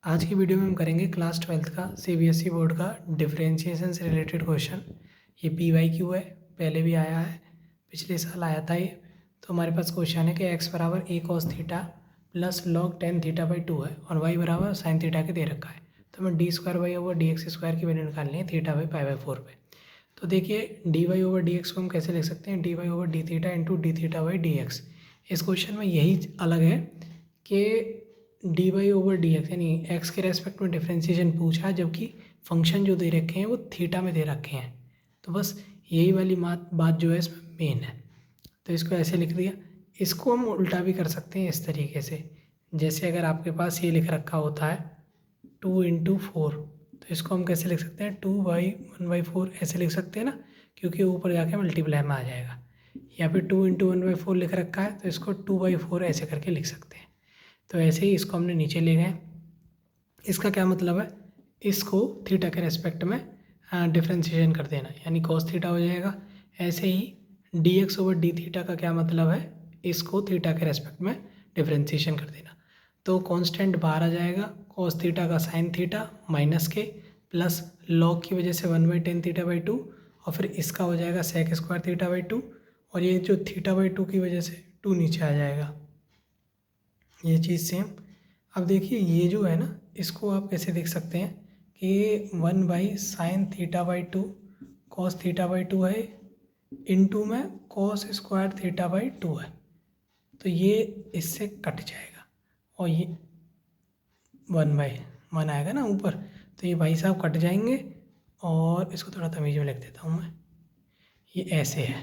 आज की वीडियो में हम करेंगे क्लास 12th का सीबीएसई बोर्ड का डिफरेंशिएशन से रिलेटेड क्वेश्चन। ये PYQ है, पहले भी आया है, पिछले साल आया था ये। तो हमारे पास क्वेश्चन है कि x बराबर a cos theta plus log tan theta by 2 है और y बराबर साइन थीटा के दे रखा है। तो हमें d square y over d x square की वैल्यू निकालनी है थीटा बाई पाई बाई 4 पे। तो देखिए d y over d x को हम कैसे लिख सकते हैं, d y over D theta into d theta by d x. इस क्वेश्चन में यही अलग है कि d y over d x यानी एक्स के रेस्पेक्ट में डिफ्रेंशिएशन पूछा है, जबकि फंक्शन जो दे रखे हैं वो थीटा में दे रखे हैं। तो बस यही वाली बात जो है इसमें मेन है। तो इसको ऐसे लिख दिया। इसको हम उल्टा भी कर सकते हैं इस तरीके से, जैसे अगर आपके पास ये लिख रखा होता है 2 × 4, तो इसको हम कैसे लिख सकते हैं 2/1/4 ऐसे लिख सकते हैं ना, क्योंकि ऊपर जाके मल्टीप्लाई में आ जाएगा। या फिर 2 × 1/4 लिख रखा है तो इसको 2/4 ऐसे करके लिख सकते हैं। तो ऐसे ही इसको हमने नीचे ले गए। इसका क्या मतलब है, इसको थीटा के रेस्पेक्ट में डिफ्रेंशिएशन कर देना, यानी cos थीटा हो जाएगा। ऐसे ही dx ओवर डी थीटा का क्या मतलब है, इसको थीटा के रेस्पेक्ट में डिफ्रेंशिएशन कर देना। तो कांस्टेंट बाहर आ जाएगा, cos थीटा का साइन थीटा माइनस के प्लस लॉग की वजह से 1/tan थीटा बाई 2 और फिर इसका हो जाएगा sec स्क्वायर थीटा बाई 2 और ये जो थीटा बाई 2 की वजह से 2 नीचे आ जाएगा, ये चीज़ सेम। अब देखिए ये जो है ना, इसको आप कैसे देख सकते हैं कि 1/sin theta by 2 cos theta by 2 है, इनटू में cos स्क्वायर थीटा बाई 2 है। तो ये इससे कट जाएगा और ये 1/1 आएगा ना ऊपर, तो ये भाई साहब कट जाएंगे। और इसको थोड़ा तमीज़ में लिख देता हूँ मैं, ये ऐसे है,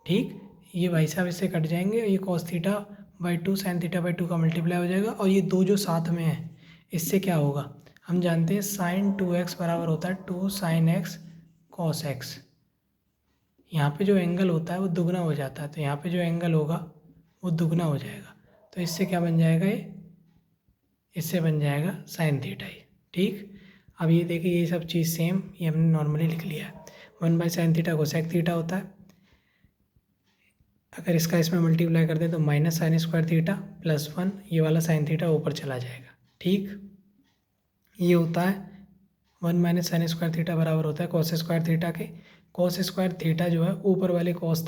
ठीक। ये भाई साहब इससे कट जाएंगे, ये cos theta by 2 sine theta by 2 का मल्टीप्लाई हो जाएगा और ये दो जो साथ में है इससे क्या होगा, हम जानते हैं साइन 2x बराबर होता है 2 sin x cos x। यहाँ पे जो एंगल होता है वो दुगना हो जाता है, तो यहाँ पे जो एंगल होगा वो दुगना हो जाएगा। तो इससे क्या बन जाएगा, ये इससे बन जाएगा साइन थीटा ही, ठीक। अब ये देखिए ये सब चीज़ सेम, ये हमने नॉर्मली लिख लिया है। 1/sin थीटा कोसेक थीटा होता है, अगर इसका इसमें मल्टीप्लाई कर दें तो minus sine square theta plus 1, ये वाला साइन थीटा ऊपर चला जाएगा, ठीक। ये होता है 1 - साइन स्क्वायर थीटा बराबर होता है कॉस स्क्वायर थीटा के। कॉस स्क्वायर थीटा जो है ऊपर वाले कॉस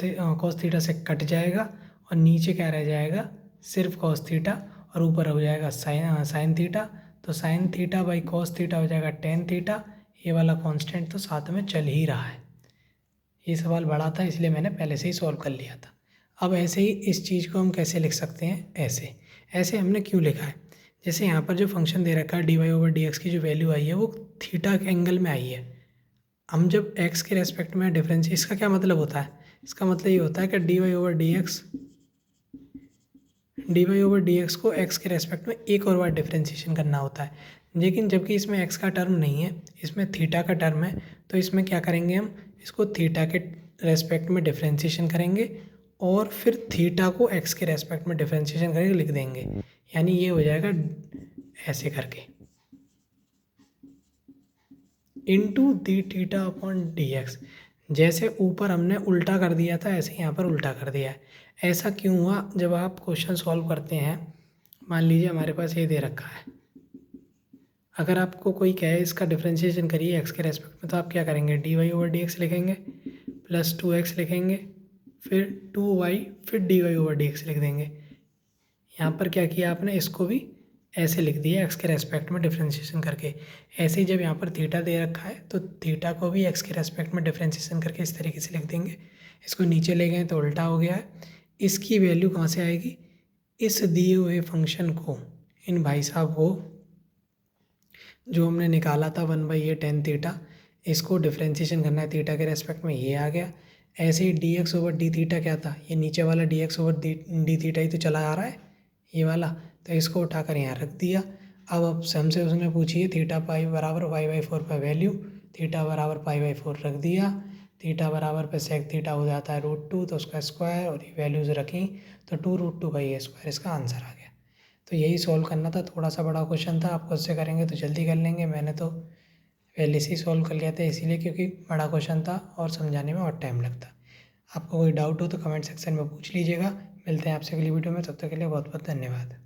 थीटा से कट जाएगा और नीचे क्या रह जाएगा, सिर्फ कॉस थीटा और ऊपर हो जाएगा साइन थीटा। तो sine theta by cos theta हो जाएगा टेन थीटा। ये वाला कांस्टेंट तो साथ में चल ही रहा है। ये सवाल बड़ा था इसलिए मैंने पहले से ही सॉल्व कर लिया था। अब ऐसे ही इस चीज़ को हम कैसे लिख सकते हैं, ऐसे ऐसे हमने क्यों लिखा है, जैसे यहाँ पर जो फंक्शन दे रखा है d y over d x की जो वैल्यू आई है वो थीटा के एंगल में आई है। हम जब एक्स के रेस्पेक्ट में डिफरेंस, इसका क्या मतलब होता है, इसका मतलब ये होता है कि d y over d x को एक्स के रेस्पेक्ट में एक और बार डिफ्रेंशिएशन करना होता है। लेकिन जबकि इसमें एक्स का टर्म नहीं है, इसमें थीटा का टर्म है, तो इसमें क्या करेंगे, हम इसको थीटा के रेस्पेक्ट में डिफ्रेंशिएशन करेंगे और फिर थीटा को एक्स के रेस्पेक्ट में डिफ्रेंशिएशन करके लिख देंगे। यानी ये हो जाएगा ऐसे करके into d theta upon D x. जैसे ऊपर हमने उल्टा कर दिया था ऐसे यहाँ पर उल्टा कर दिया है। ऐसा क्यों हुआ, जब आप क्वेश्चन सॉल्व करते हैं, मान लीजिए हमारे पास ये दे रखा है, अगर आपको कोई कहे इसका डिफ्रेंशिएशन करिए एक्स के रेस्पेक्ट में, तो आप क्या करेंगे, d y over d x लिखेंगे प्लस 2x लिखेंगे, फिर 2y, फिर d y over d x लिख देंगे। यहाँ पर क्या किया आपने, इसको भी ऐसे लिख दिया एक्स के रेस्पेक्ट में डिफ्रेंशिएशन करके। ऐसे ही जब यहाँ पर थीटा दे रखा है तो थीटा को भी एक्स के रेस्पेक्ट में डिफ्रेंशिएशन करके इस तरीके से लिख देंगे। इसको नीचे ले गए तो उल्टा हो गया है। इसकी वैल्यू कहाँ से आएगी, इस दिए हुए फंक्शन को, इन भाई साहब को जो हमने निकाला था 1/tan थीटा, इसको डिफ्रेंशिएशन करना है थीटा के रेस्पेक्ट में, ये आ गया। ऐसे ही D X over D theta क्या था, ये नीचे वाला D X over D theta ही तो चला आ रहा है ये वाला, तो इसको उठाकर यहाँ रख दिया। अब हमसे उसने पूछिए थीटा पाई बराबर y/4 पर वैल्यू, थीटा बराबर π/4 रख दिया, थीटा बराबर पे सेक थीटा हो जाता है √2, तो उसका स्क्वायर और ये वैल्यूज़ रखी तो 2√2/a², इसका आंसर आ गया। तो यही सॉल्व करना था, थोड़ा सा बड़ा क्वेश्चन था, आप खुद से करेंगे तो जल्दी कर लेंगे। मैंने तो पहले से ही सॉल्व कर लिया था इसीलिए, क्योंकि बड़ा क्वेश्चन था और समझाने में और टाइम लगता। आपको कोई डाउट हो तो कमेंट सेक्शन में पूछ लीजिएगा। मिलते हैं आपसे अगली वीडियो में, तब तक के लिए बहुत बहुत धन्यवाद।